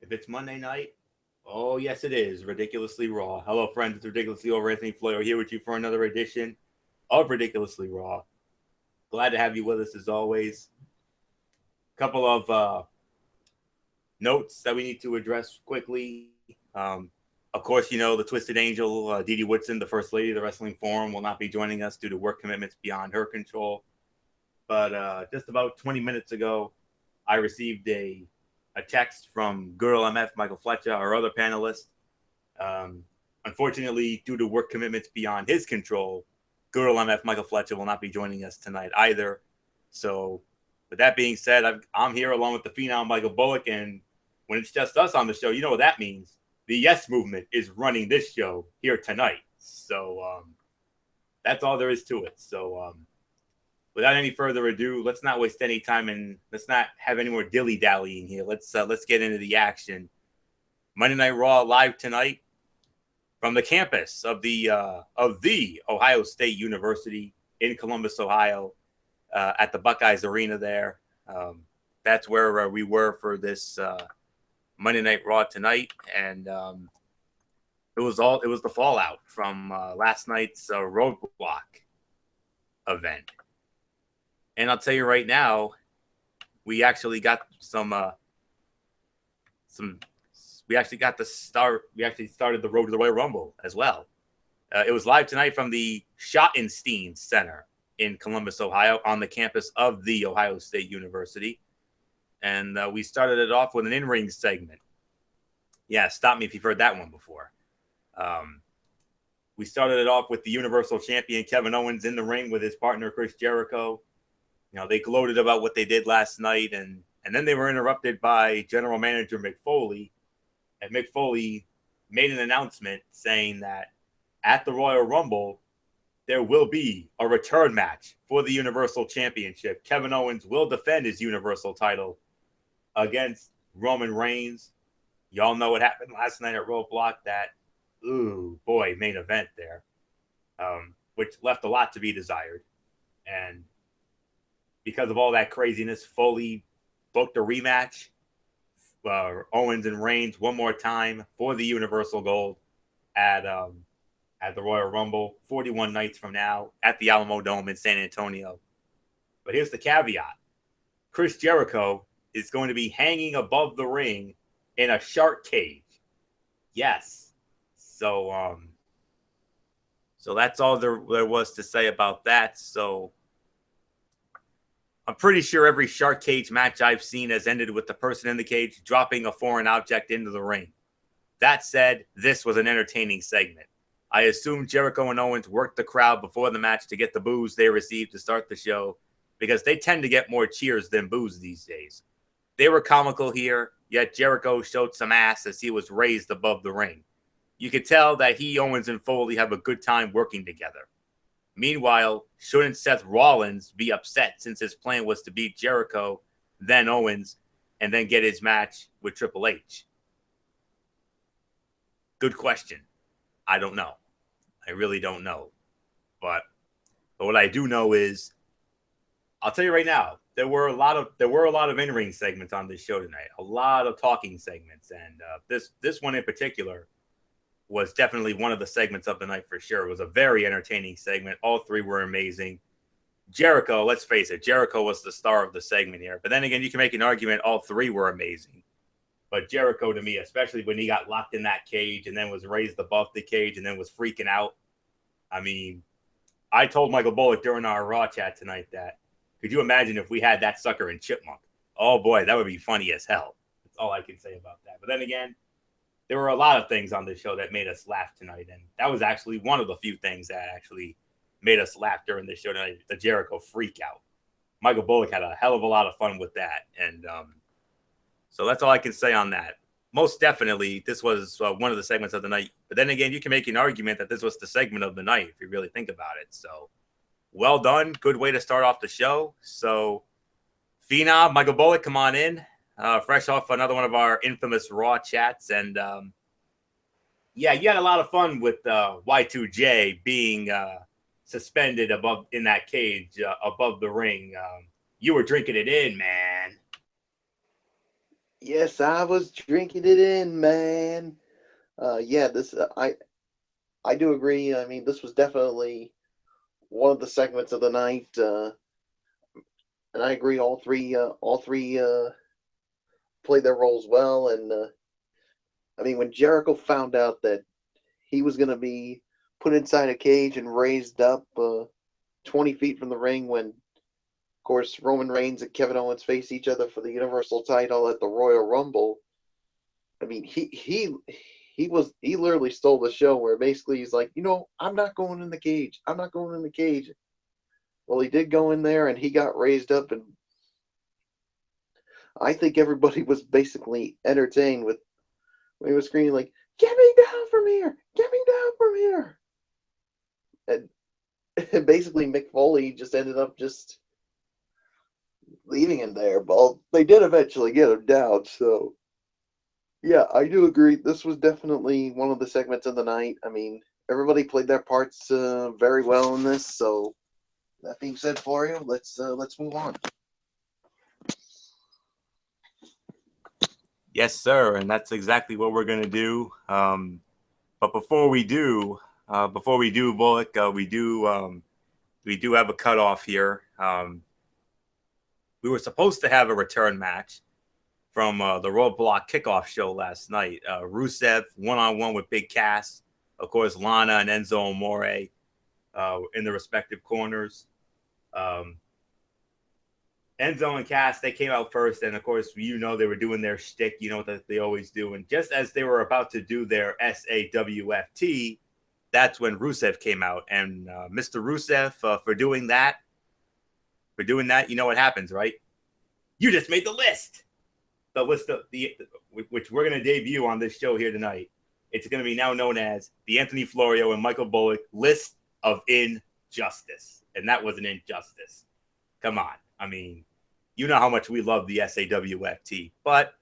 If it's Monday night, oh yes it is. Ridiculously Raw. Hello friends, it's Ridiculously Over Anthony Floyo here with you for another edition of Ridiculously Raw. Glad to have you with us as always. Couple of notes that we need to address quickly. Of course, you know, the Twisted Angel, Dee Dee Woodson, the First Lady of the Wrestling Forum, will not be joining us due to work commitments beyond her control. But just about 20 minutes ago, I received a text from Girl MF Michael Fletcher, our other panelist. Unfortunately, due to work commitments beyond his control, Girl MF Michael Fletcher will not be joining us tonight either. So, with that being said, I'm here along with the Phenom Michael Bullock, and when it's just us on the show, you know what that means. The Yes Movement is running this show here tonight. So, that's all there is to it. So, without any further ado, let's not waste any time and let's not have any more dilly dallying here. Let's get into the action. Monday Night Raw live tonight from the campus of the Ohio State University in Columbus, Ohio, at the Buckeyes Arena. There, that's where we were for this Monday Night Raw tonight, and it was the fallout from last night's Roadblock event. And I'll tell you right now, we actually got we actually got the start. We actually started the road to the Royal Rumble as well. It was live tonight from the Schottenstein Center in Columbus, Ohio, on the campus of the Ohio State University. And we started it off with an in-ring segment. Yeah, stop me if you've heard that one before. We started it off with the Universal Champion Kevin Owens in the ring with his partner Chris Jericho. You know, they gloated about what they did last night, and then they were interrupted by General Manager Mick Foley. And Mick Foley made an announcement saying that at the Royal Rumble, there will be a return match for the Universal Championship. Kevin Owens will defend his Universal title against Roman Reigns. Y'all know what happened last night at Roadblock, that, ooh, boy, main event there, which left a lot to be desired. And because of all that craziness, Foley booked a rematch, Owens and Reigns one more time for the Universal Gold at the Royal Rumble, 41 nights from now at the Alamo Dome in San Antonio. But here's the caveat. Chris Jericho is going to be hanging above the ring in a shark cage. Yes. So that's all there was to say about that. So I'm pretty sure every shark cage match I've seen has ended with the person in the cage dropping a foreign object into the ring. That said, this was an entertaining segment. I assume Jericho and Owens worked the crowd before the match to get the boos they received to start the show, because they tend to get more cheers than boos these days. They were comical here, yet Jericho showed some ass as he was raised above the ring. You could tell that he, Owens, and Foley have a good time working together. Meanwhile, shouldn't Seth Rollins be upset since his plan was to beat Jericho, then Owens, and then get his match with Triple H? Good question. I don't know. I really don't know. But what I do know is, I'll tell you right now, there were a lot of in-ring segments on this show tonight. A lot of talking segments, and this one in particular was definitely one of the segments of the night for sure. It was a very entertaining segment. All three were amazing. Jericho, let's face it, Jericho was the star of the segment here. But then again, you can make an argument all three were amazing. But Jericho, to me, especially when he got locked in that cage and then was raised above the cage and then was freaking out. I mean, I told Michael Bullock during our Raw chat tonight that, could you imagine if we had that sucker in Chipmunk? Oh boy, that would be funny as hell. That's all I can say about that. But then again, there were a lot of things on this show that made us laugh tonight, and that was actually one of the few things that actually made us laugh during this show tonight, the Jericho freak out. Michael Bullock had a hell of a lot of fun with that, and so that's all I can say on that. Most definitely, this was one of the segments of the night. But then again, you can make an argument that this was the segment of the night if you really think about it. So, well done. Good way to start off the show. So, Phenom, Michael Bullock, come on in. Fresh off another one of our infamous Raw chats. And, yeah, you had a lot of fun with Y2J being suspended above in that cage above the ring. You were drinking it in, man. Yes, I was drinking it in, man. Yeah, this I do agree. I mean, this was definitely one of the segments of the night, and I agree. All three played their roles well. And I mean, when Jericho found out that he was going to be put inside a cage and raised up 20 feet from the ring, when of course Roman Reigns and Kevin Owens face each other for the Universal title at the Royal Rumble. I mean, he literally stole the show, where basically he's like, I'm not going in the cage. I'm not going in the cage. Well, he did go in there and he got raised up, and I think everybody was basically entertained with when he was screaming like, "Get me down from here! Get me down from here!" And basically Mick Foley just ended up just leaving him there. But they did eventually get him down, so yeah, I do agree. This was definitely one of the segments of the night. I mean, everybody played their parts very well in this. So that being said, Florio, let's move on. Yes, sir, and that's exactly what we're gonna do. But before we do, Bullock, we do have a cutoff here. We were supposed to have a return match from the Roadblock kickoff show last night. Rusev one-on-one with Big Cass, of course, Lana and Enzo Amore in the respective corners. Um, Enzo and Cass, they came out first, and of course, they were doing their shtick, that they always do. And just as they were about to do their SAWFT, that's when Rusev came out. And Mr. Rusev, for doing that, you know what happens, right? You just made the list. The list of which we're going to debut on this show here tonight. It's going to be now known as the Anthony Florio and Michael Bullock list of injustice, and that was an injustice. Come on, I mean, you know how much we love the SAWFT, but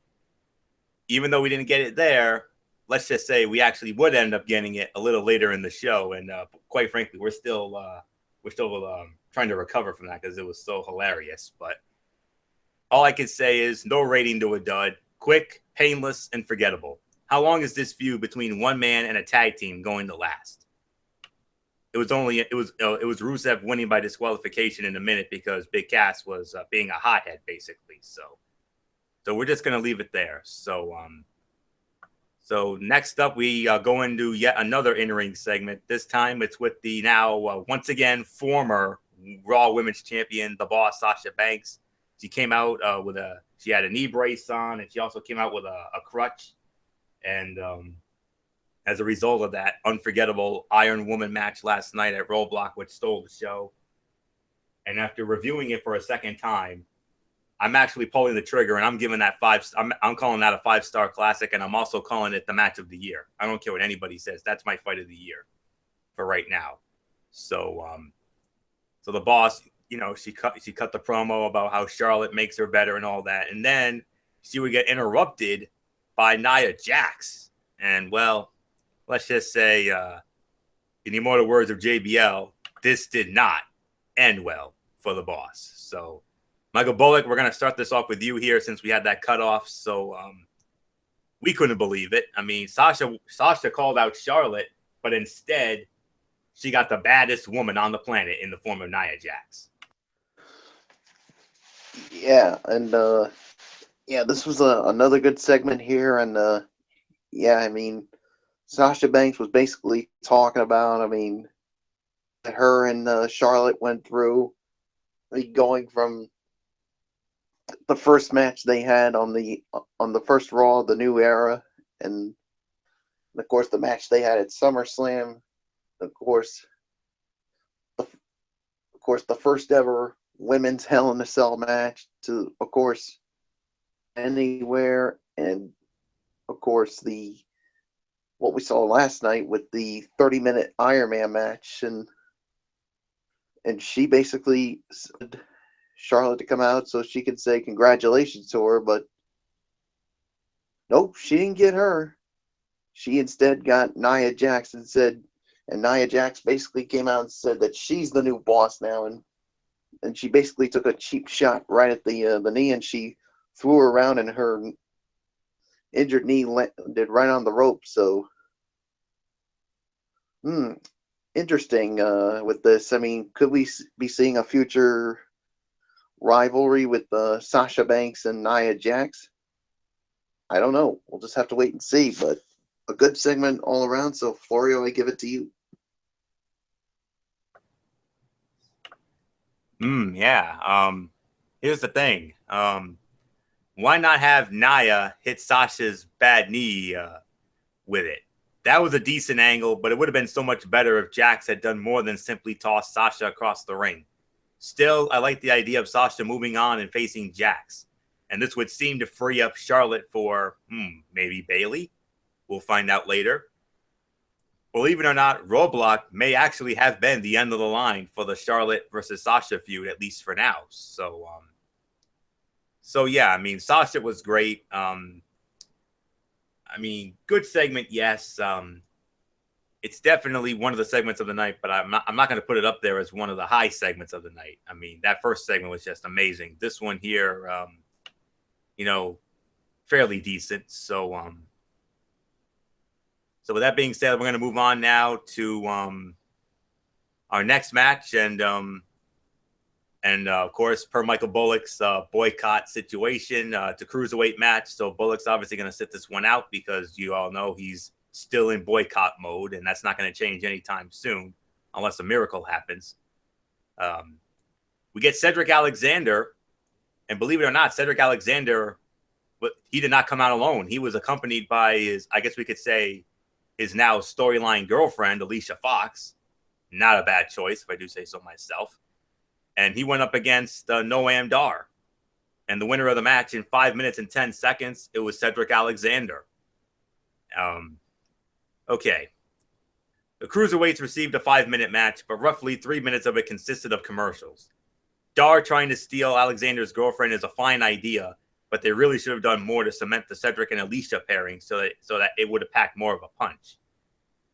even though we didn't get it there, let's just say we actually would end up getting it a little later in the show, and quite frankly, we're still trying to recover from that because it was so hilarious, but. All I can say is no rating to a dud. Quick, painless, and forgettable. How long is this feud between one man and a tag team going to last? It was Rusev winning by disqualification in a minute because Big Cass was being a hothead basically. So we're just gonna leave it there. So next up we go into yet another in-ring segment. This time it's with the now once again former Raw Women's Champion, the Boss Sasha Banks. She came out she had a knee brace on, and she also came out with a crutch. And as a result of that unforgettable Iron Woman match last night at Roadblock, which stole the show. And after reviewing it for a second time, I'm actually pulling the trigger, and I'm giving that I'm calling that a 5-star classic, and I'm also calling it the match of the year. I don't care what anybody says. That's my fight of the year for right now. So the Boss, she cut the promo about how Charlotte makes her better and all that. And then she would get interrupted by Nia Jax. And, well, let's just say, in the immortal words of JBL, this did not end well for the Boss. So, Michael Bullock, we're going to start this off with you here since we had that cutoff. So, we couldn't believe it. I mean, Sasha called out Charlotte, but instead, she got the baddest woman on the planet in the form of Nia Jax. Yeah, and this was another good segment here, and yeah, I mean, Sasha Banks was basically talking about, I mean, that her and Charlotte went through, going from the first match they had on the first Raw, the New Era, and of course the match they had at SummerSlam, of course the first ever women's Hell in a Cell match, to of course Anywhere, and of course the what we saw last night with the 30-minute Iron Man match, and she basically said Charlotte to come out so she could say congratulations to her, but nope, she didn't get her. She instead got Nia Jax, and Nia Jax basically came out and said that she's the new boss now, and she basically took a cheap shot right at the knee, and she threw her around in her injured knee landed right on the rope. So, interesting with this. I mean, could we be seeing a future rivalry with Sasha Banks and Nia Jax? I don't know. We'll just have to wait and see. But a good segment all around. So, Florio, I give it to you. Yeah. Here's the thing. Why not have Nia hit Sasha's bad knee with it? That was a decent angle, but it would have been so much better if Jax had done more than simply toss Sasha across the ring. Still, I like the idea of Sasha moving on and facing Jax. And this would seem to free up Charlotte for maybe Bayley. We'll find out later. Believe it or not, Roadblock may actually have been the end of the line for the Charlotte versus Sasha feud, at least for now. So yeah, I mean, Sasha was great. I mean, good segment, yes. It's definitely one of the segments of the night, but I'm not going to put it up there as one of the high segments of the night. I mean, that first segment was just amazing. This one here, fairly decent. So with that being said, we're going to move on now to our next match, and of course, per Michael Bullock's boycott situation to cruiserweight match. So Bullock's obviously going to sit this one out because you all know he's still in boycott mode, and that's not going to change anytime soon unless a miracle happens. We get Cedric Alexander, and believe it or not, Cedric Alexander, he did not come out alone. He was accompanied by his, I guess we could say, his now storyline girlfriend, Alicia Fox. Not a bad choice, if I do say so myself. And he went up against Noam Dar. And the winner of the match in 5 minutes and 10 seconds, it was Cedric Alexander. Okay. The Cruiserweights received a 5-minute match, but roughly 3 minutes of it consisted of commercials. Dar trying to steal Alexander's girlfriend is a fine idea, but they really should have done more to cement the Cedric and Alicia pairing so that it would have packed more of a punch.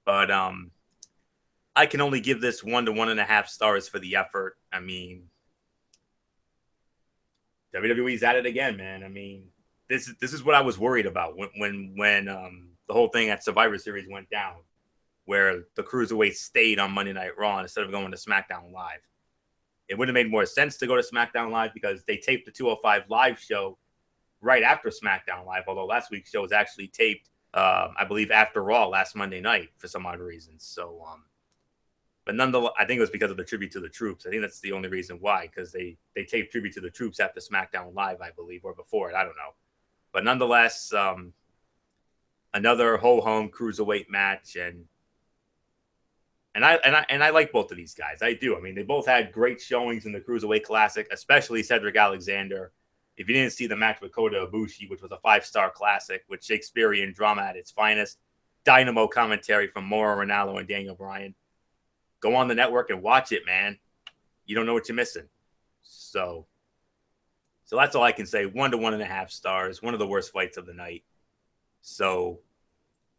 But I can only give this 1 to 1.5 stars for the effort. I mean, WWE's at it again, man. I mean, this is what I was worried about when the whole thing at Survivor Series went down, where the Cruiserweights stayed on Monday Night Raw instead of going to SmackDown Live. It would have made more sense to go to SmackDown Live because they taped the 205 Live show right after SmackDown Live, although last week's show was actually taped, I believe, after Raw last Monday night for some odd reasons. So, but nonetheless, I think it was because of the Tribute to the Troops. I think that's the only reason why, because they taped Tribute to the Troops after SmackDown Live, I believe, or before it. I don't know. But nonetheless, another ho-hum cruiserweight match, and I like both of these guys. I do. I mean, they both had great showings in the Cruiserweight Classic, especially Cedric Alexander. If you didn't see the match with Kota Ibushi, which was a 5-star classic with Shakespearean drama at its finest, dynamo commentary from Mauro Ranallo and Daniel Bryan, go on the network and watch it, man. You don't know what you're missing. So that's all I can say. 1 to 1.5 stars. One of the worst fights of the night. So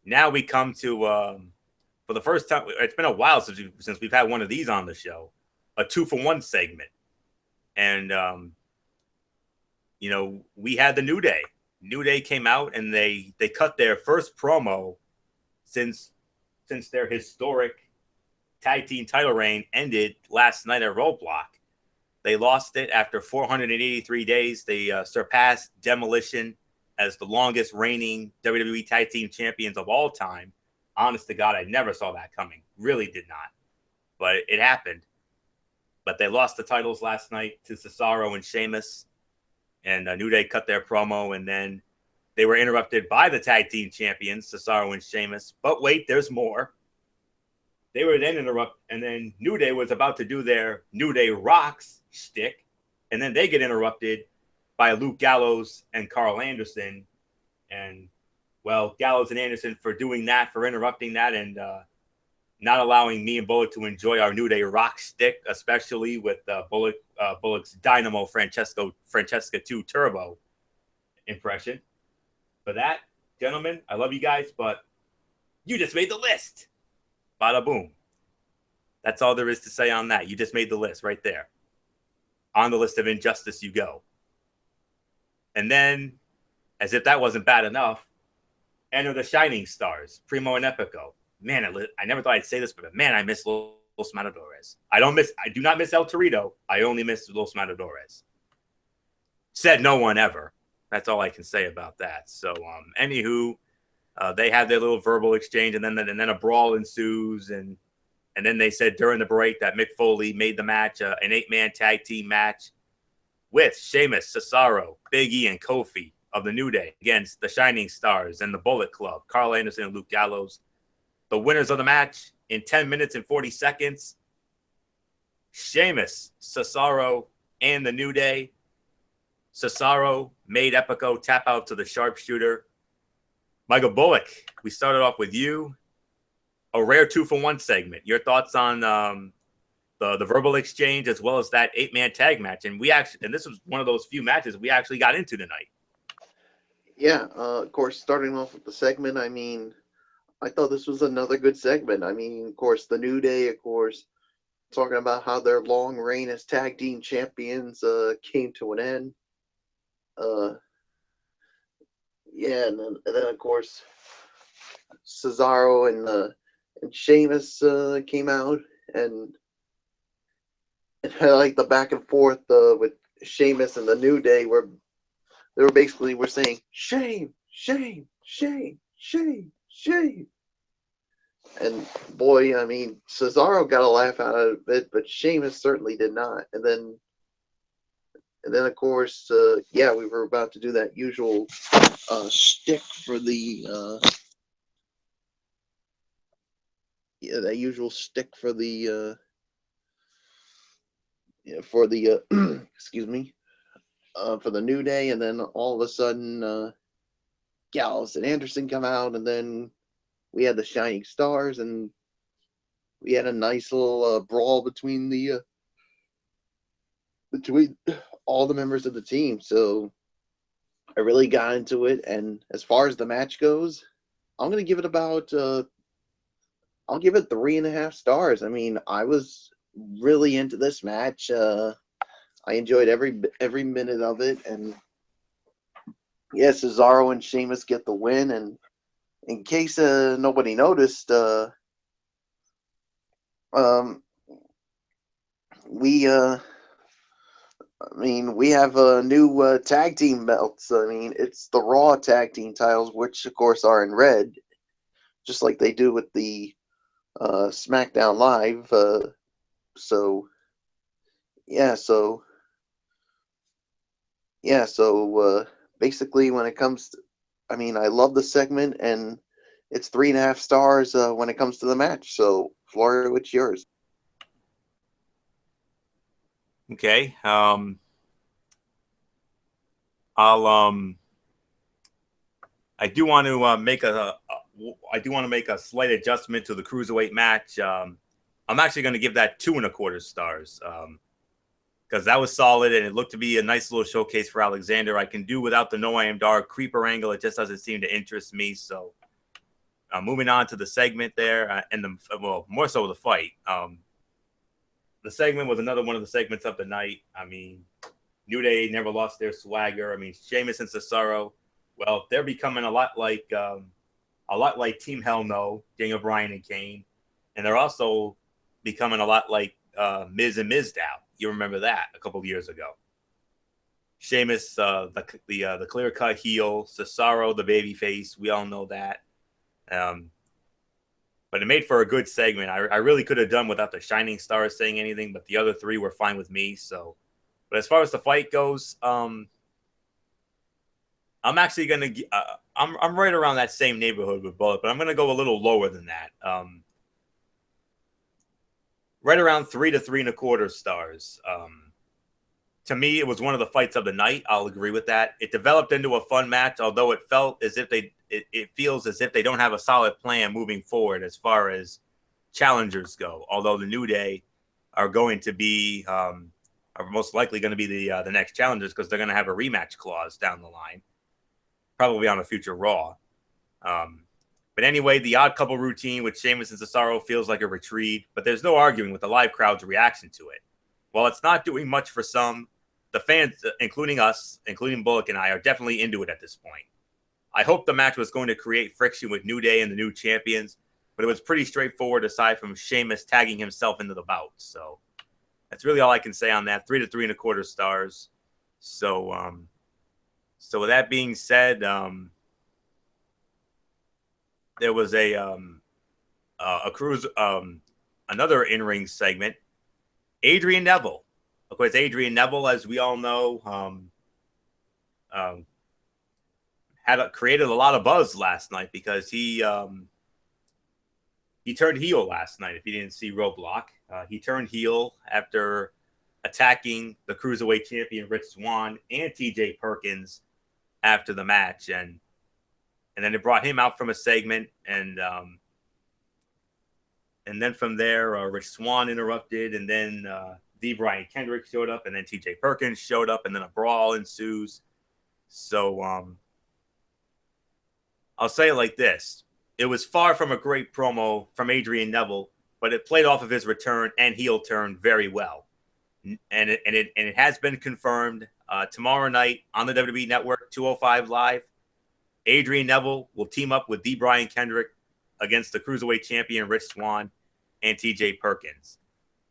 now we come to, for the first time, it's been a while since we've had one of these on the show, a 2-for-1 segment. And, we had the New Day. New Day came out and they cut their first promo since their historic tag team title reign ended last night at Roadblock. They lost it after 483 days. They surpassed Demolition as the longest reigning WWE tag team champions of all time. Honest to God, I never saw that coming. Really did not. But it happened. But they lost the titles last night to Cesaro and Sheamus. And New Day cut their promo, and then they were interrupted by the tag team champions, Cesaro and Sheamus. But wait, there's more. They were then interrupted, and then New Day was about to do their New Day Rocks shtick, and then they get interrupted by Luke Gallows and Carl Anderson. And, well, Gallows and Anderson for doing that, for interrupting that, and not allowing me and Bullock to enjoy our New Day Rock stick, especially with Bullock's Dynamo Francesca 2 Turbo impression. For that, gentlemen, I love you guys, but you just made the list. Bada boom. That's all there is to say on that. You just made the list right there. On the list of injustice you go. And then, as if that wasn't bad enough, enter the Shining Stars, Primo and Epico. Man, I never thought I'd say this, but man, I miss Los Matadores. I do not miss El Torito. I only miss Los Matadores. Said no one ever. That's all I can say about that. So, anywho, they had their little verbal exchange, and then a brawl ensues, and then they said during the break that Mick Foley made the match an 8-man tag team match with Sheamus, Cesaro, Big E, and Kofi of the New Day against the Shining Stars and the Bullet Club, Carl Anderson and Luke Gallows. The winners of the match in 10 minutes and 40 seconds, Sheamus, Cesaro, and the New Day. Cesaro made Epico tap out to the sharpshooter. Michael Bullock, we started off with you. A rare 2-for-1 segment. Your thoughts on the verbal exchange as well as that 8-man tag match. And this was one of those few matches we actually got into tonight. Yeah, of course, starting off with the segment, I mean, I thought this was another good segment. I mean, of course, the New Day, of course, talking about how their long reign as tag team champions came to an end. Yeah, and then of course, Cesaro and Sheamus came out, and I like the back and forth with Sheamus and the New Day, where they were saying shame, shame, shame, shame, shame. And boy, I mean, Cesaro got a laugh out of it, but Sheamus certainly did not. And then of course, we were about to do that usual shtick for the excuse me, for the New Day, and then all of a sudden, Gallows and Anderson come out, and then we had the Shining Stars, and we had a nice little brawl between all the members of the team. So I really got into it, and as far as the match goes, I'm gonna give it about I'll give it 3.5 stars. I mean, I was really into this match. I enjoyed every minute of it, and yeah, Cesaro and Sheamus get the win. And in case nobody noticed, we have a new tag team belts. I mean, it's the Raw tag team titles, which of course are in red, just like they do with the SmackDown Live. So basically, when it comes to, I mean, I love the segment, and it's 3.5 stars when it comes to the match. So, Florio, it's yours. Okay. I do want to make a slight adjustment to the cruiserweight match. I'm actually going to give that 2.25 stars because that was solid and it looked to be a nice little showcase for Alexander. I can do without the No I Am Dark creeper angle. It just doesn't seem to interest me. So moving on to the segment there and more so the fight. The segment was another one of the segments of the night. I mean, New Day never lost their swagger. I mean, Sheamus and Cesaro, well, they're becoming a lot like Team Hell No, Daniel Bryan and Kane, and they're also becoming a lot like Miz and Mizdow. You remember that a couple of years ago. Sheamus, the clear cut heel, Cesaro, the baby face. We all know that. But it made for a good segment. I really could have done without the Shining Stars saying anything, but the other three were fine with me. So, but as far as the fight goes, I'm actually gonna I'm right around that same neighborhood with Bullet, but I'm gonna go a little lower than that. Right around 3 to 3.25 stars. To me, it was one of the fights of the night. I'll agree with that. It developed into a fun match, although it felt as if it feels as if they don't have a solid plan moving forward as far as challengers go. Although the New Day are going to be are most likely going to be the next challengers because they're going to have a rematch clause down the line, probably on a future Raw. But anyway, the Odd Couple routine with Sheamus and Cesaro feels like a retreat, but there's no arguing with the live crowd's reaction to it. While it's not doing much for some, the fans, including us, including Bullock and I, are definitely into it at this point. I hope the match was going to create friction with New Day and the new champions, but it was pretty straightforward aside from Sheamus tagging himself into the bout. So that's really all I can say on that. 3 to 3.25 stars. So, so with that being said, there was a cruise, another in-ring segment. Adrian Neville, of course, Adrian Neville, as we all know, created a lot of buzz last night because he turned heel last night. If you didn't see Roadblock, he turned heel after attacking the Cruiserweight champion Rich Swann and T.J. Perkins after the match, and then it brought him out from a segment, and then from there, Rich Swann interrupted, and then D. Brian Kendrick showed up, and then T.J. Perkins showed up, and then a brawl ensues. So I'll say it like this. It was far from a great promo from Adrian Neville, but it played off of his return and heel turn very well. And it has been confirmed tomorrow night on the WWE Network, 205 Live. Adrian Neville will team up with D. Brian Kendrick against the Cruiserweight champion Rich Swann and T.J. Perkins.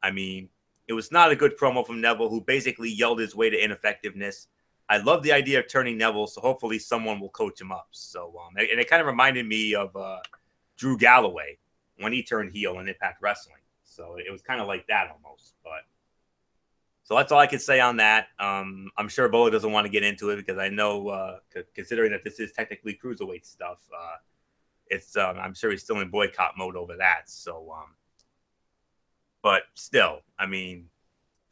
I mean, it was not a good promo from Neville, who basically yelled his way to ineffectiveness. I love the idea of turning Neville, so hopefully someone will coach him up. So, and it kind of reminded me of Drew Galloway when he turned heel in Impact Wrestling. So it was kind of like that almost. But so that's all I can say on that. I'm sure Bullock doesn't want to get into it because I know, considering that this is technically cruiserweight stuff, it's I'm sure he's still in boycott mode over that. So, but still, I mean,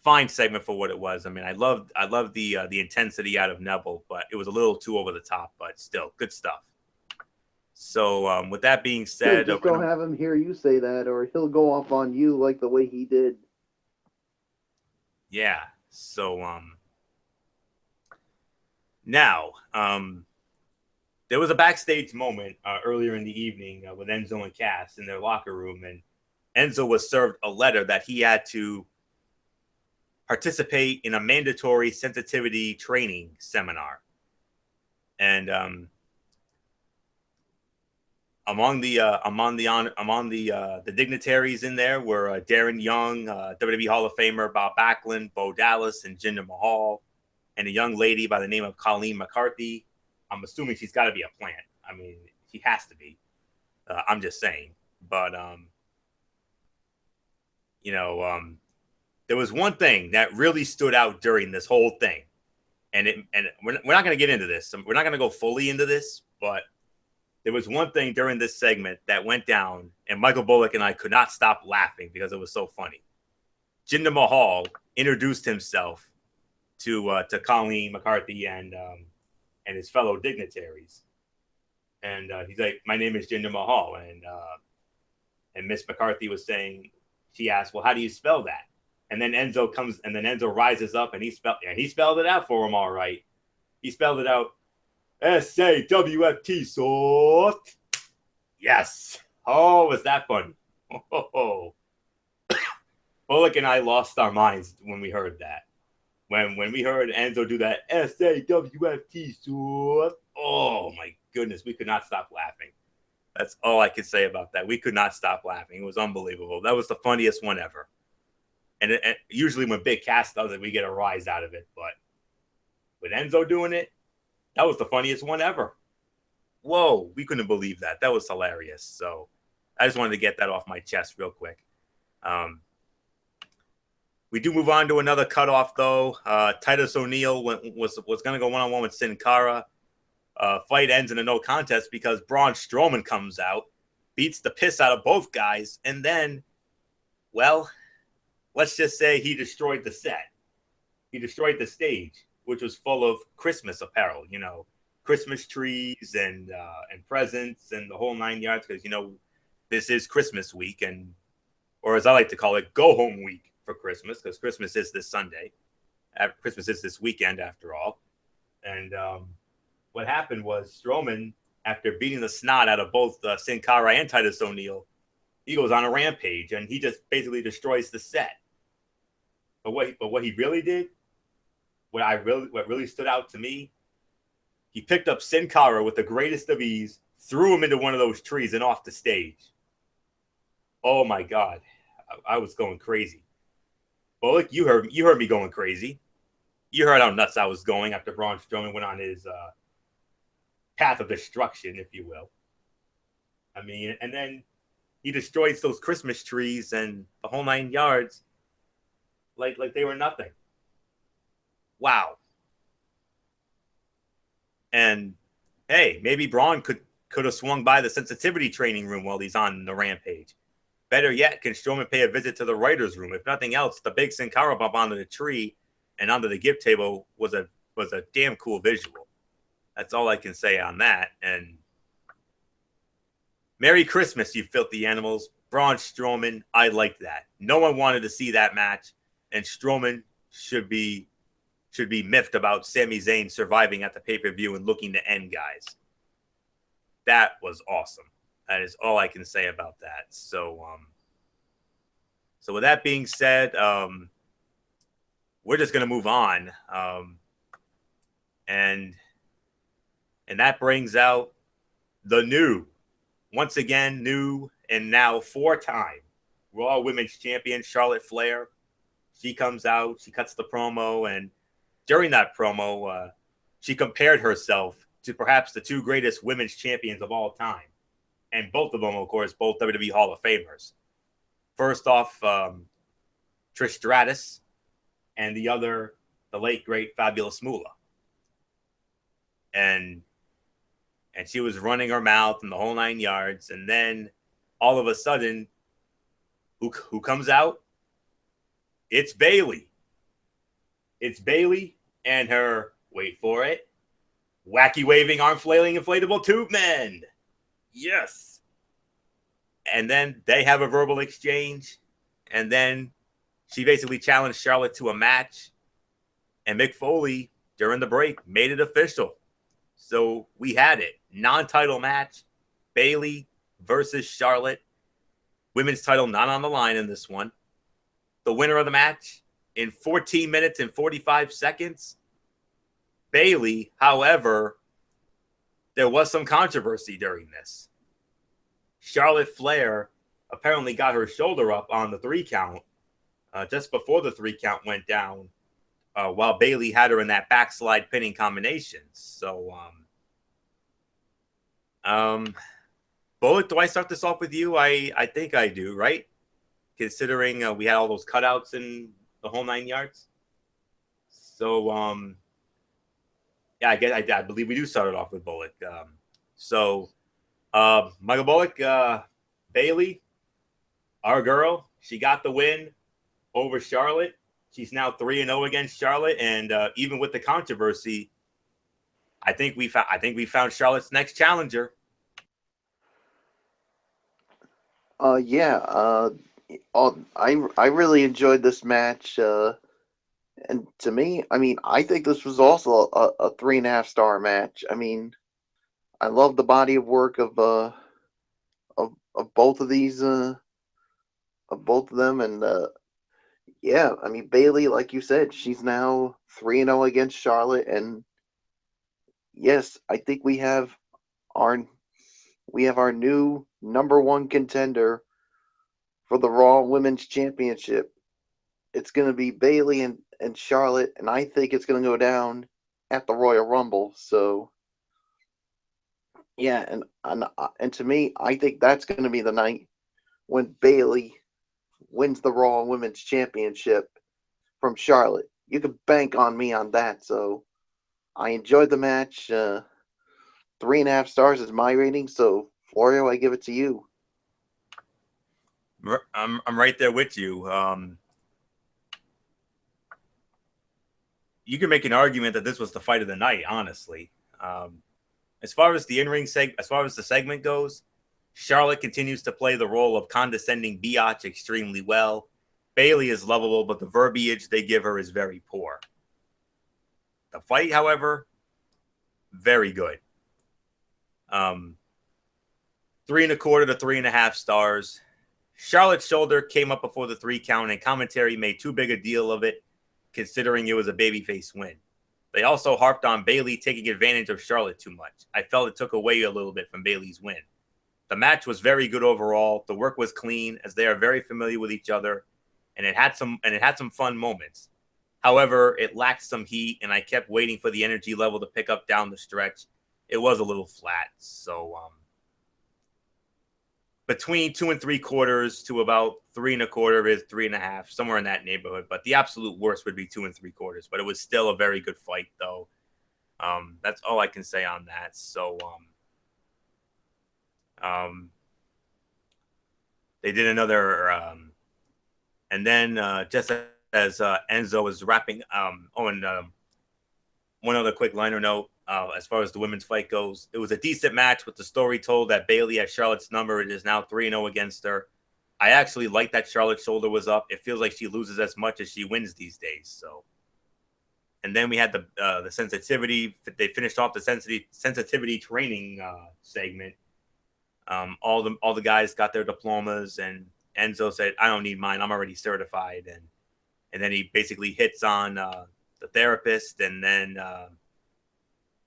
fine segment for what it was. I mean, I loved the intensity out of Neville, but it was a little too over the top. But still, good stuff. So, with that being said, just don't have him hear you say that, or he'll go off on you like the way he did. Yeah. So, now, there was a backstage moment earlier in the evening with Enzo and Cass in their locker room, and Enzo was served a letter that he had to participate in a mandatory sensitivity training seminar. And among the dignitaries in there were Darren Young, WWE Hall of Famer Bob Backlund, Bo Dallas, and Jinder Mahal, and a young lady by the name of Colleen McCarthy. I'm assuming she's got to be a plant. I mean, she has to be. I'm just saying. But there was one thing that really stood out during this whole thing, and we're not going to get into this. We're not going to go fully into this, but there was one thing during this segment that went down, and Michael Bullock and I could not stop laughing because it was so funny. Jinder Mahal introduced himself to Colleen McCarthy and his fellow dignitaries, and he's like, "My name is Jinder Mahal," and Miss McCarthy was saying, she asked, "Well, how do you spell that?" And then Enzo rises up and he spelled it out for him all right. He spelled it out, SAWFT, sort. Yes. Oh, was that funny? Oh. Bullock and I lost our minds when we heard that. When we heard Enzo do that, SAWFT, sort. Oh, my goodness. We could not stop laughing. That's all I could say about that. We could not stop laughing. It was unbelievable. That was the funniest one ever. And usually when Big Cass does it, we get a rise out of it. But with Enzo doing it, that was the funniest one ever. Whoa, we couldn't believe that. That was hilarious. So I just wanted to get that off my chest real quick. We do move on to another cutoff, though. Titus O'Neil was going to go one-on-one with Sin Cara. Fight ends in a no contest because Braun Strowman comes out, beats the piss out of both guys, and then, well, let's just say he destroyed the set. He destroyed the stage, which was full of Christmas apparel, Christmas trees and presents and the whole 9 yards, because, this is Christmas week, or as I like to call it, go home week for Christmas, because Christmas is this Sunday. Christmas is this weekend, after all. And what happened was Strowman, after beating the snot out of both Sin Cara and Titus O'Neil, he goes on a rampage, and he just basically destroys the set. But what he really did, what really stood out to me, He picked up Sin Cara with the greatest of ease, threw him into one of those trees and off the stage. Oh my God. I was going crazy. Bullock, you heard me going crazy. You heard how nuts I was going after Braun Strowman went on his path of destruction, if you will. I mean, and then he destroys those Christmas trees and the whole 9 yards like they were nothing. Wow. And hey, maybe Braun could have swung by the sensitivity training room while he's on the rampage. Better yet, can Strowman pay a visit to the writer's room? If nothing else, the big Sin Cara bump onto the tree and onto the gift table was a damn cool visual. That's all I can say on that. And Merry Christmas, you filthy animals. Braun Strowman, I liked that. No one wanted to see that match, and Strowman should be miffed about Sami Zayn surviving at the pay-per-view and looking to end guys. That was awesome. That is all I can say about that. So with that being said, we're just gonna move on. And that brings out the once again new and now 4-time Raw Women's Champion Charlotte Flair. She comes out, she cuts the promo, and during that promo, she compared herself to perhaps the 2 greatest women's champions of all time. And both of them, of course, both WWE Hall of Famers. First off, Trish Stratus, and the other, the late, great Fabulous Moolah. And she was running her mouth and the whole 9 yards. And then all of a sudden, who comes out? It's Bayley. It's Bayley and her, wait for it, wacky waving, arm flailing, inflatable tube man. Yes. And then they have a verbal exchange. And then she basically challenged Charlotte to a match. And Mick Foley, during the break, made it official. So we had it. Non-title match. Bayley versus Charlotte. Women's title not on the line in this one. The winner of the match in 14 minutes and 45 seconds. Bayley, however, there was some controversy during this. Charlotte Flair apparently got her shoulder up on the 3 count just before the 3 count went down while Bayley had her in that backslide pinning combination. So, Bullock, do I start this off with you? I think I do, right? Considering we had all those cutouts in the whole 9 yards. So, yeah, I believe we do start it off with Bullock. Michael Bullock, Bayley, our girl, she got the win over Charlotte. She's now 3-0 against Charlotte, and even with the controversy, I think we found Charlotte's next challenger. I really enjoyed this match, and to me, I mean, I think this was also a 3.5-star match. I mean, I love the body of work of both of these, of both of them, and yeah, I mean, Bayley, like you said, she's now 3-0 against Charlotte, and yes, I think we have our new number 1 contender for the Raw Women's Championship. It's going to be Bayley and Charlotte, and I think it's going to go down at the Royal Rumble. So, yeah, and to me, I think that's going to be the night when Bayley wins the Raw Women's Championship from Charlotte. You can bank on me on that. So, I enjoyed the match. 3.5 stars is my rating. So, Florio, I give it to you. I'm right there with you. You can make an argument that this was the fight of the night, honestly. As far as the in-ring as far as the segment goes, Charlotte continues to play the role of condescending biatch extremely well. Bayley is lovable, but the verbiage they give her is very poor. The fight, however, very good. 3.25 to 3.5 stars. Charlotte's shoulder came up before the 3 count, and commentary made too big a deal of it, considering it was a babyface win. They also harped on Bayley taking advantage of Charlotte too much. I felt it took away a little bit from Bayley's win. The match was very good overall. The work was clean, as they are very familiar with each other, and it had some fun moments. However, it lacked some heat, and I kept waiting for the energy level to pick up down the stretch. It was a little flat. So between 2 3/4 to about 3 1/4 is 3.5, somewhere in that neighborhood. But the absolute worst would be 2 3/4. But it was still a very good fight, though. That's all I can say on that. So they did another, and then just as Enzo was wrapping, one other quick liner note. As far as the women's fight goes, it was a decent match with the story told that Bayley has Charlotte's number. It is now 3-0 against her. I actually like that Charlotte's shoulder was up. It feels like she loses as much as she wins these days. So, and then we had the sensitivity. They finished off the sensitivity training segment. All the guys got their diplomas, and Enzo said, "I don't need mine. I'm already certified." And then he basically hits on the therapist, and then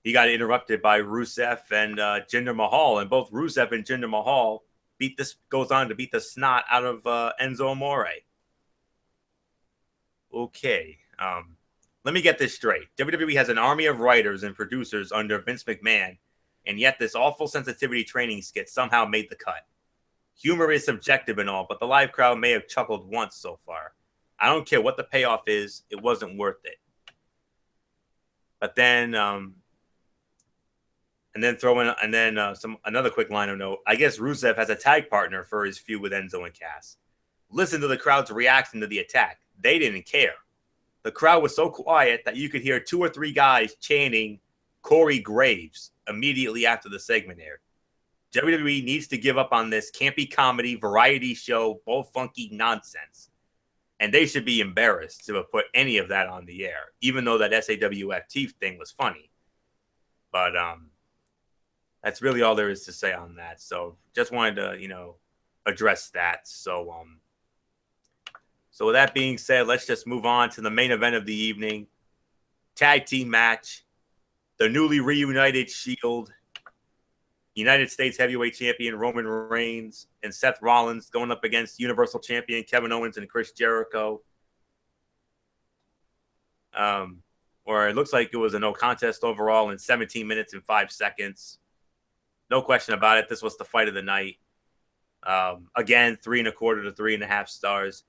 he got interrupted by Rusev and Jinder Mahal, and both Rusev and Jinder Mahal goes on to beat the snot out of Enzo Amore. Okay, let me get this straight. WWE has an army of writers and producers under Vince McMahon, and yet this awful sensitivity training skit somehow made the cut. Humor is subjective and all, but the live crowd may have chuckled once so far. I don't care what the payoff is; it wasn't worth it. But then, another quick liner note. I guess Rusev has a tag partner for his feud with Enzo and Cass. Listen to the crowd's reaction to the attack. They didn't care. The crowd was so quiet that you could hear 2 or 3 guys chanting Corey Graves immediately after the segment aired. WWE needs to give up on this campy comedy variety show bull funky nonsense. And they should be embarrassed to have put any of that on the air, even though that SAWFT thing was funny. But that's really all there is to say on that. So just wanted to, address that. So with that being said, let's just move on to the main event of the evening. Tag team match. The newly reunited Shield. United States Heavyweight Champion Roman Reigns and Seth Rollins going up against Universal Champion Kevin Owens and Chris Jericho. Or it looks like it was a no contest overall in 17 minutes and 5 seconds. No question about it. This was the fight of the night. Again, 3 1/4 to 3.5 stars.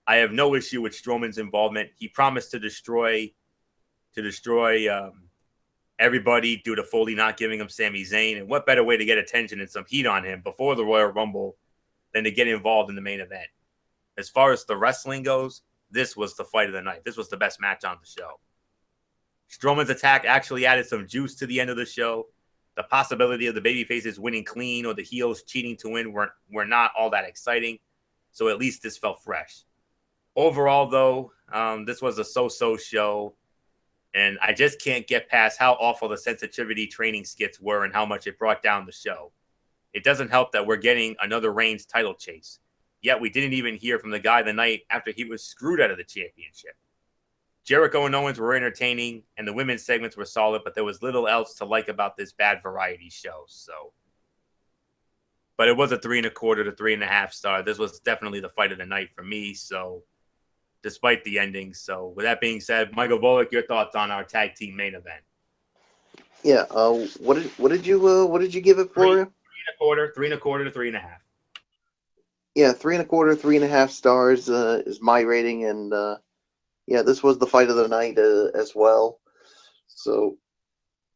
I have no issue with Strowman's involvement. He promised to destroy everybody due to Foley not giving him Sami Zayn. And what better way to get attention and some heat on him before the Royal Rumble than to get involved in the main event? As far as the wrestling goes, this was the fight of the night. This was the best match on the show. Strowman's attack actually added some juice to the end of the show. The possibility of the babyfaces winning clean or the heels cheating to win were not all that exciting. So at least this felt fresh. Overall, though, this was a so-so show. And I just can't get past how awful the sensitivity training skits were and how much it brought down the show. It doesn't help that we're getting another Reigns title chase. Yet we didn't even hear from the guy the night after he was screwed out of the championship. Jericho and Owens were entertaining, and the women's segments were solid, but there was little else to like about this bad variety show. But it was a 3 1/4 to 3.5 star. This was definitely the fight of the night for me. So, despite the ending. So, with that being said, Michael Bullock, your thoughts on our tag team main event? Yeah. What did you give it for? 3 1/4 to 3.5. Yeah, 3 1/4, 3.5 stars is my rating, and yeah, this was the fight of the night as well. So,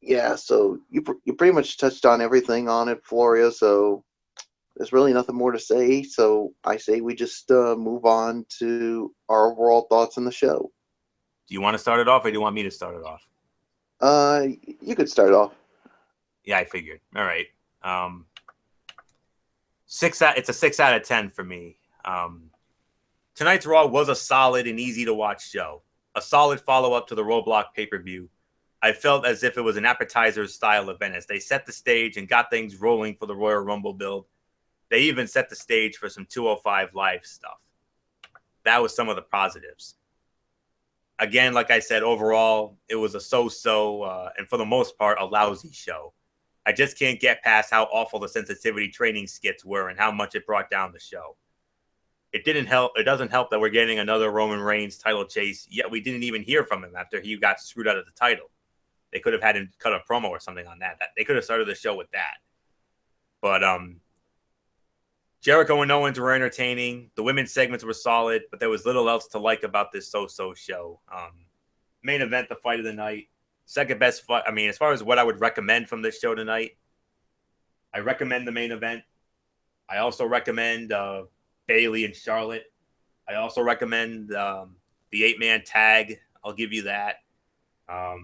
yeah, so you pretty much touched on everything on it, Florio. So there's really nothing more to say. So I say we just move on to our overall thoughts on the show. Do you want to start it off, or do you want me to start it off? You could start off. Yeah, I figured. All right. It's a 6 out of 10 for me. Tonight's Raw was a solid and easy to watch show. A solid follow-up to the Roadblock pay-per-view. I felt as if it was an appetizer-style event as they set the stage and got things rolling for the Royal Rumble build. They even set the stage for some 205 Live stuff. That was some of the positives. again, like I said, overall, it was a so-so, and for the most part, a lousy show. I just can't get past how awful the sensitivity training skits were and how much it brought down the show. It didn't help. It doesn't help that we're getting another Roman Reigns title chase, yet we didn't even hear from him after he got screwed out of the title. They could have had him cut a promo or something on that. They could have started the show with that. But Jericho and Owens were entertaining. The women's segments were solid, but there was little else to like about this so-so show. Main event, the fight of the night. Second best fight. I mean, as far as what I would recommend from this show tonight, I recommend the main event. I also recommend Bayley and Charlotte. I also recommend the 8-man tag. I'll give you that. For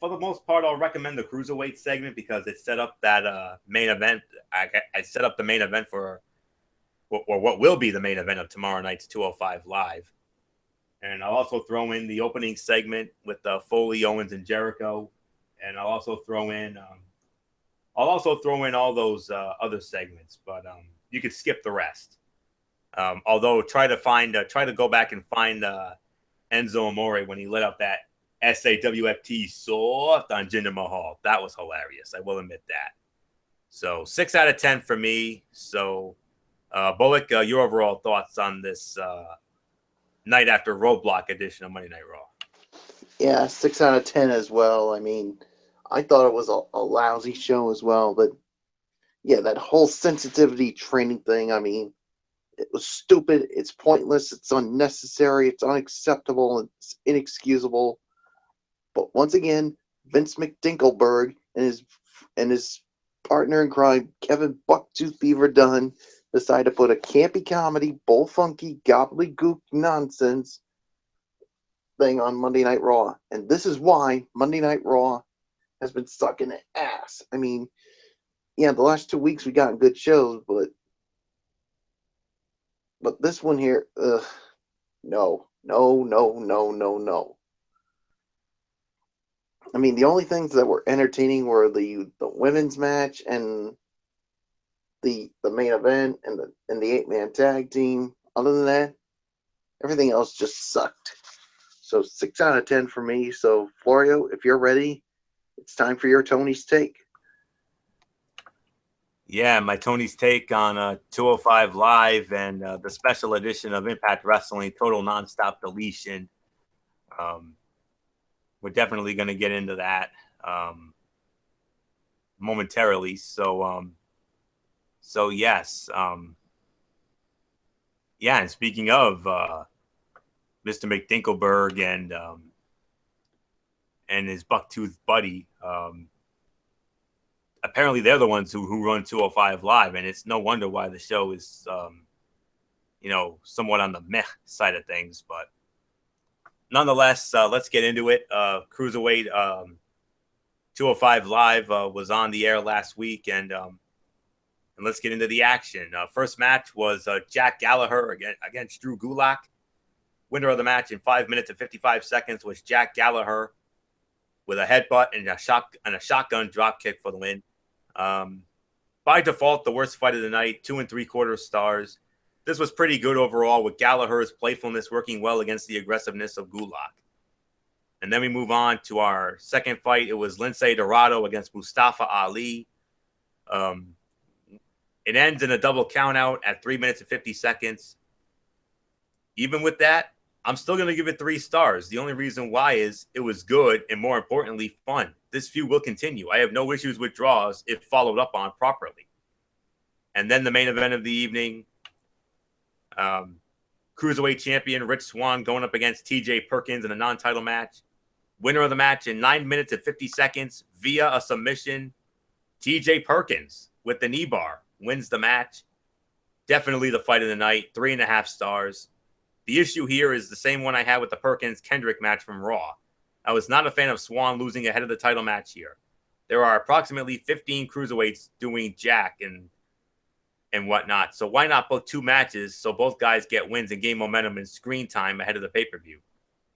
the most part, I'll recommend the cruiserweight segment because it set up that main event. I set up the main event for what will be the main event of tomorrow night's 205 Live. And I'll also throw in the opening segment with Foley, Owens, and Jericho. And I'll also throw in all those other segments, but you could skip the rest. Although try to go back and find Enzo Amore when he let out that SAWFT soft on Jinder Mahal. That was hilarious. I will admit that. So 6 out of 10 for me. So Bullock, your overall thoughts on this night after Roadblock edition of Monday Night Raw? Yeah, 6 out of 10 as well. I mean, I thought it was a lousy show as well, but yeah, that whole sensitivity training thing, I mean, it was stupid, it's pointless, it's unnecessary, it's unacceptable, it's inexcusable. But once again, Vince McDinkleberg and his partner in crime, Kevin Bucktooth Beaver Dunn, decided to put a campy comedy, bullfunky, gobbledygook nonsense thing on Monday Night Raw. And this is why Monday Night Raw has been sucking ass. I mean, yeah, the last 2 weeks we got good shows, but this one here, no. I mean, the only things that were entertaining were the women's match and the main event and the 8-man tag team. Other than that, everything else just sucked. So 6 out of 10 for me. So Florio, if you're ready, it's time for your Tony's take. Yeah, my Tony's take on 205 Live and the special edition of Impact Wrestling, Total Nonstop Deletion. We're definitely going to get into that momentarily. So yes. Yeah, and speaking of Mr. McDinkleberg and his bucktooth buddy, apparently they're the ones who run 205 Live, and it's no wonder why the show is, somewhat on the meh side of things. But nonetheless, let's get into it. Cruiserweight 205 Live was on the air last week, and let's get into the action. First match was Jack Gallagher against Drew Gulak. Winner of the match in 5 minutes and 55 seconds was Jack Gallagher with a headbutt and a shotgun drop kick for the win. By default, the worst fight of the night, 2 3/4 stars. This was pretty good overall, with Gallagher's playfulness working well against the aggressiveness of Gulak. And then we move on to our second fight. It was Lince Dorado against Mustafa Ali. It ends in a double countout at 3 minutes and 50 seconds. Even with that, I'm still going to give it 3 stars. The only reason why is it was good and, more importantly, fun. This feud will continue. I have no issues with draws if followed up on properly. And then the main event of the evening, Cruiserweight champion Rich Swann going up against TJ Perkins in a non-title match. Winner of the match in 9 minutes and 50 seconds via a submission. TJ Perkins with the knee bar wins the match. Definitely the fight of the night. 3.5 stars. The issue here is the same one I had with the Perkins-Kendrick match from Raw. I was not a fan of Swann losing ahead of the title match here. There are approximately 15 cruiserweights doing Jack and whatnot. So why not book 2 matches so both guys get wins and gain momentum and screen time ahead of the pay-per-view?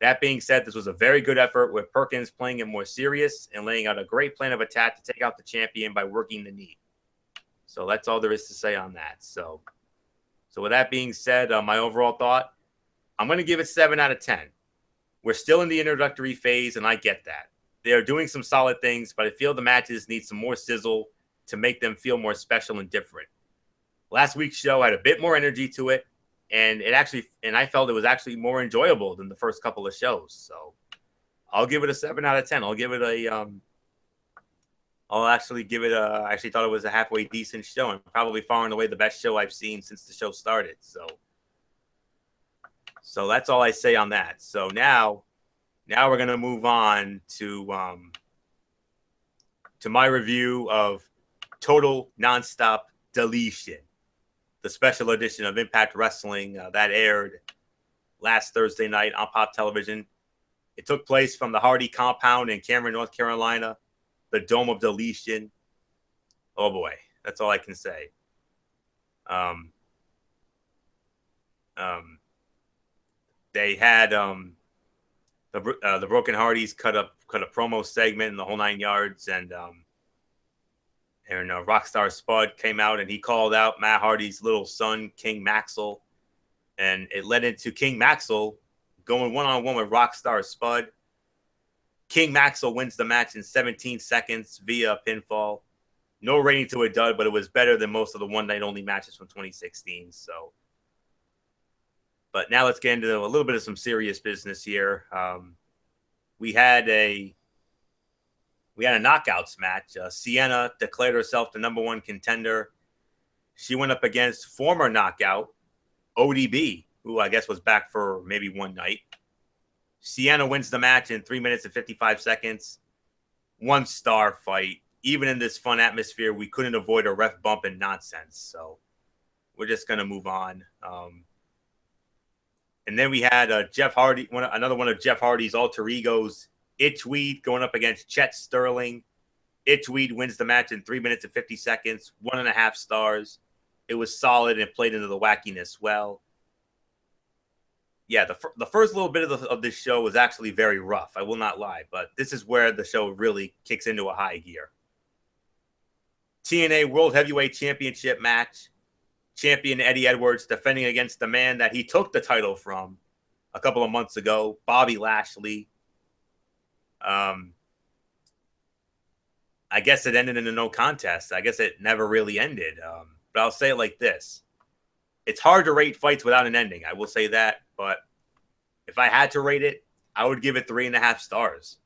That being said, this was a very good effort with Perkins playing it more serious and laying out a great plan of attack to take out the champion by working the knee. So that's all there is to say on that. So with that being said, my overall thought, I'm going to give it 7 out of 10. We're still in the introductory phase, and I get that. They're doing some solid things, but I feel the matches need some more sizzle to make them feel more special and different. Last week's show had a bit more energy to it, and I felt it was actually more enjoyable than the first couple of shows. So I'll give it a 7 out of 10. I'll give it I actually thought it was a halfway decent show, and probably far and away the best show I've seen since the show started. So that's all I say on that. So now we're gonna move on to my review of Total Nonstop Deletion, the special edition of Impact Wrestling that aired last Thursday night on Pop Television. It took place from the Hardy compound in Cameron, North Carolina, the Dome of Deletion. Oh boy, that's all I can say. They had the Broken Hardys cut a promo segment in the whole 9 yards, and Rockstar Spud came out and he called out Matt Hardy's little son, King Maxwell, and it led into King Maxwell going one-on-one with Rockstar Spud. King Maxwell wins the match in 17 seconds via pinfall. No rating to a dud, but it was better than most of the one-night-only matches from 2016. So, but now let's get into a little bit of some serious business here. We had a knockouts match. Sienna declared herself the number one contender. She went up against former knockout ODB, who I guess was back for maybe one night. Sienna wins the match in 3 minutes and 55 seconds. 1-star fight. Even in this fun atmosphere, we couldn't avoid a ref bump and nonsense. So we're just going to move on. And then we had Jeff Hardy, another one of Jeff Hardy's alter egos, Itchweed, going up against Chet Sterling. Itchweed wins the match in 3 minutes and 50 seconds, 1.5 stars. It was solid and played into the wackiness well. Yeah, the first little bit of this show was actually very rough. I will not lie, but this is where the show really kicks into a high gear. TNA World Heavyweight Championship match. Champion Eddie Edwards defending against the man that he took the title from a couple of months ago, Bobby Lashley. I guess it ended in a no contest. I guess it never really ended. But I'll say it like this. It's hard to rate fights without an ending. I will say that. But if I had to rate it, I would give it 3.5 stars.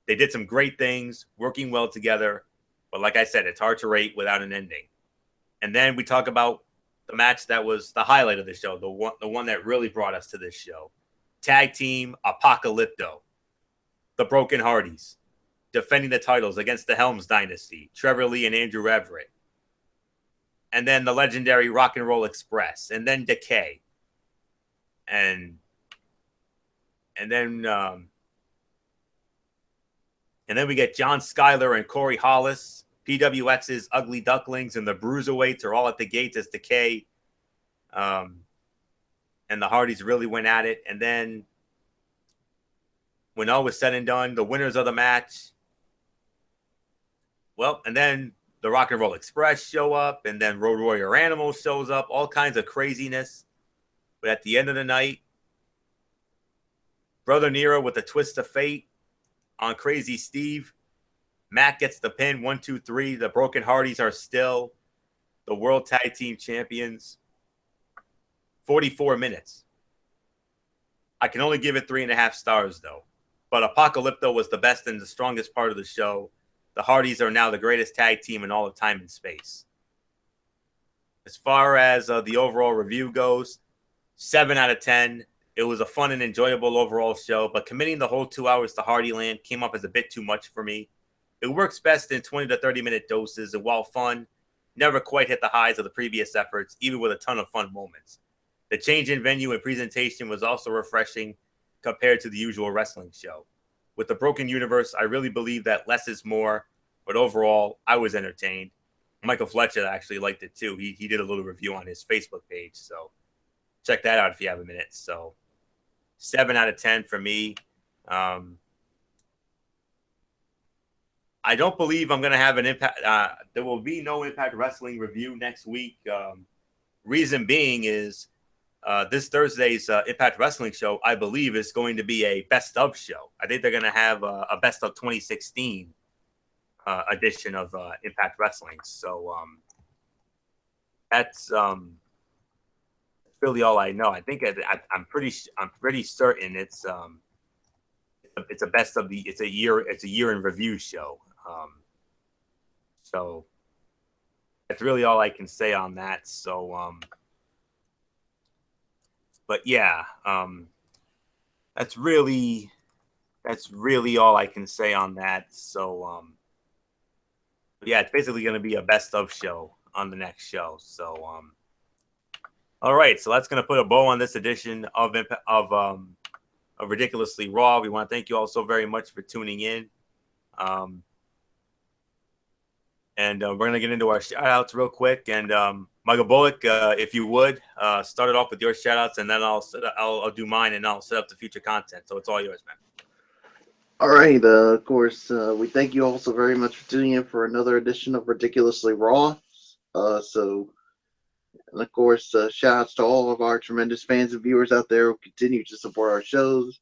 They did some great things, working well together. But like I said, it's hard to rate without an ending. And then we talk about the match that was the highlight of the show, the one that really brought us to this show. Tag team Apocalypto. The Broken Hardys defending the titles against the Helms Dynasty, Trevor Lee and Andrew Everett. And then the legendary Rock and Roll Express, and then Decay. And then we get John Skyler and Corey Hollis. PWX's Ugly Ducklings and the Bruiserweights are all at the gates as Decay. And the Hardys really went at it. And then when all was said and done, the winners of the match. Well, and then the Rock and Roll Express show up, and then Road Warrior Animal shows up, all kinds of craziness. But at the end of the night, Brother Nero with a twist of fate on Crazy Steve. Matt gets the pin, 1, 2, 3. The Broken Hardys are still the World Tag Team Champions. 44 minutes. I can only give it 3.5 stars, though. But Apocalypto was the best and the strongest part of the show. The Hardys are now the greatest tag team in all of time and space. As far as the overall review goes, 7 out of 10. It was a fun and enjoyable overall show, but committing the whole 2 hours to Hardyland came up as a bit too much for me. It works best in 20 to 30-minute doses, and while fun, never quite hit the highs of the previous efforts, even with a ton of fun moments. The change in venue and presentation was also refreshing compared to the usual wrestling show. With the Broken Universe, I really believe that less is more, but overall, I was entertained. Michael Fletcher actually liked it too. He did a little review on his Facebook page, so check that out if you have a minute. So 7 out of 10 for me. I don't believe I'm going to have an Impact. There will be no Impact Wrestling review next week. Reason being is this Thursday's Impact Wrestling show, I believe, is going to be a best of show. I think they're going to have a best of 2016 edition of Impact Wrestling. So that's really all I know. I think I'm pretty certain it's a best of the it's a year in review show. So that's really all I can say on that. So but yeah, that's really all I can say on that. So yeah, it's basically going to be a best of show on the next show. So all right, so that's going to put a bow on this edition of Ridiculously Raw. We want to thank you all so very much for tuning in. And we're going to get into our shout outs real quick. And Michael Bullock, if you would, start it off with your shout outs, and then I'll do mine, and I'll set up the future content. So it's all yours, man. All right. Of course, we thank you all so very much for tuning in for another edition of Ridiculously Raw. And of course, shout outs to all of our tremendous fans and viewers out there who continue to support our shows,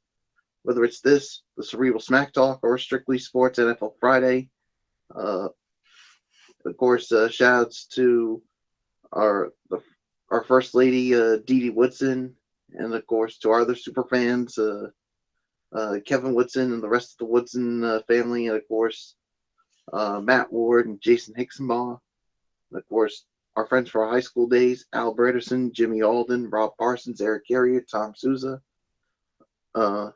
whether it's this, the Cerebral Smack Talk, or Strictly Sports NFL Friday. Of course, shout outs to our First Lady, Dee Dee Woodson, and of course to our other super fans, Kevin Woodson and the rest of the Woodson family, and of course Matt Ward and Jason Hicksonbaugh, and of course our friends from our high school days, Al Bredesen, Jimmy Alden, Rob Parsons, Eric Carrier, Tom Souza, the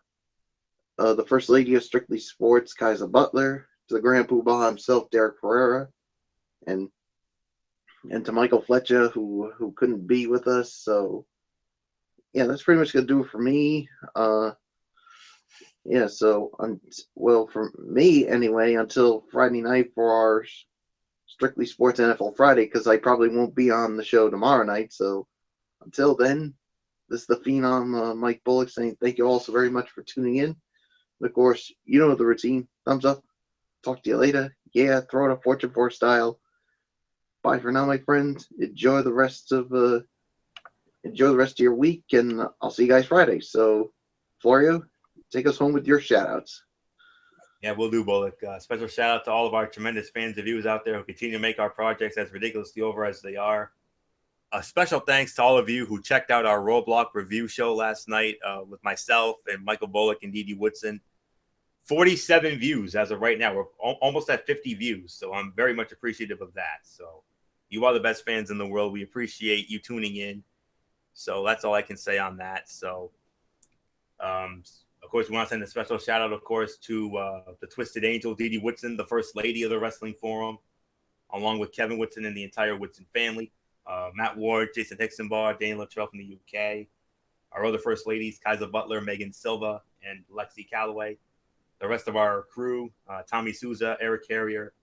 First Lady of Strictly Sports, Kaiser Butler, to the Grand Poobah himself, Derek Ferreira, and to Michael Fletcher, who couldn't be with us. So yeah, that's pretty much gonna do it for me. Yeah, so well, for me anyway, until Friday night for our Strictly Sports NFL Friday, because I probably won't be on the show tomorrow night. So until then, this is the Phenom, Mike Bullock, saying thank you all so very much for tuning in. And of course, you know the routine. Thumbs up. Talk to you later. Yeah, throw it a Fortune 4 style. Bye for now, my friends. Enjoy the rest of your week, and I'll see you guys Friday. So, Florio, take us home with your shout outs. Yeah, we'll do, Bullock. Special shout out to all of our tremendous fans and viewers out there who continue to make our projects as ridiculously over as they are. A special thanks to all of you who checked out our Roadblock review show last night with myself and Michael Bullock and Dee Dee Woodson. 47 views as of right now. We're almost at 50 views, so I'm very much appreciative of that. So you are the best fans in the world. We appreciate you tuning in. So that's all I can say on that. So, of course, we want to send a special shout out, of course, to the Twisted Angel, Dee Dee Woodson, the First Lady of the Wrestling Forum, along with Kevin Woodson and the entire Woodson family. Matt Ward, Jason Hicksonbaugh, Daniel Luttrell from the UK. Our other First Ladies, Kaiser Butler, Megan Silva, and Lexi Calloway. The rest of our crew, Tommy Souza, Eric Carrier,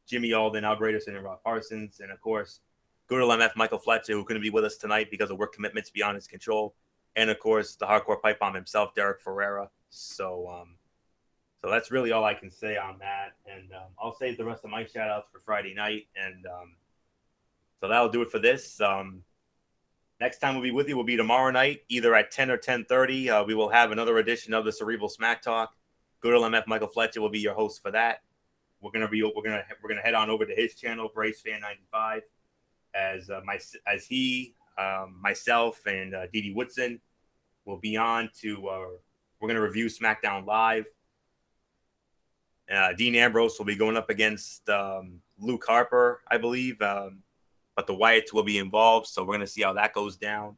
Jimmy Alden, Al Bredesen, and Rob Parsons. And, of course, good old MF Michael Fletcher, who couldn't be with us tonight because of work commitments beyond his control. And, of course, the hardcore pipe bomb himself, Derek Ferreira. So that's really all I can say on that. And I'll save the rest of my shout-outs for Friday night. And so that'll do it for this. Next time we'll be with you will be tomorrow night, either at 10 or 10:30. We will have another edition of the Cerebral Smack Talk. Good old MF Michael Fletcher will be your host for that. We're gonna head on over to his channel, Brace Fan 95, as myself and Dee Dee Woodson will be on to. We're gonna review SmackDown Live. Dean Ambrose will be going up against Luke Harper, I believe, but the Wyatts will be involved, so we're gonna see how that goes down.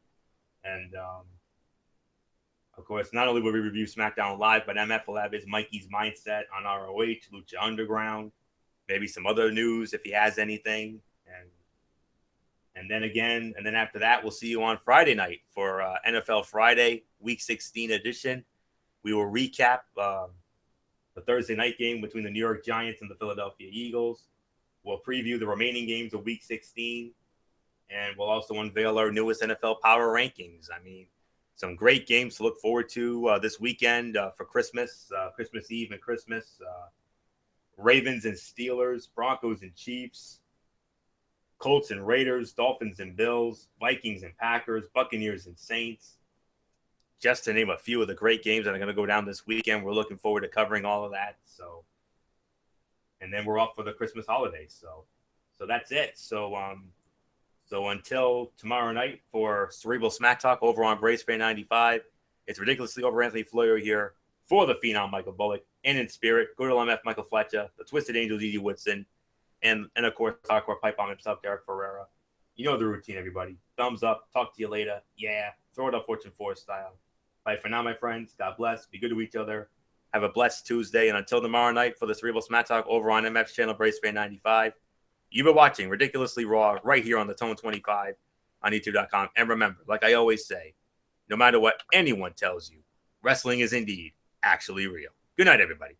And of course, not only will we review SmackDown Live, but MF will have his Mikey's Mindset on ROH, Lucha Underground, maybe some other news if he has anything. And then after that, we'll see you on Friday night for NFL Friday, Week 16 edition. We will recap the Thursday night game between the New York Giants and the Philadelphia Eagles. We'll preview the remaining games of Week 16, and we'll also unveil our newest NFL Power Rankings. I mean, some great games to look forward to this weekend for Christmas, Christmas Eve and Christmas. Ravens and Steelers, Broncos and Chiefs, Colts and Raiders, Dolphins and Bills, Vikings and Packers, Buccaneers and Saints. Just to name a few of the great games that are going to go down this weekend. We're looking forward to covering all of that. So, and then we're off for the Christmas holidays. So that's it. So until tomorrow night for Cerebral Smack Talk over on Braves Fan 95, it's Ridiculously Over Anthony Florio here for the Phenom Michael Bullock, and in spirit, good old MF Michael Fletcher, the Twisted Angel Didi Woodson, and of course, hardcore pipe bomb himself, Derek Ferreira. You know the routine, everybody. Thumbs up. Talk to you later. Yeah. Throw it up Fortune 4 style. Bye for now, my friends. God bless. Be good to each other. Have a blessed Tuesday. And until tomorrow night for the Cerebral Smack Talk over on MF's channel, Braves Fan 95, you've been watching Ridiculously Raw right here on the Tone 25 on YouTube.com. And remember, like I always say, no matter what anyone tells you, wrestling is indeed actually real. Good night, everybody.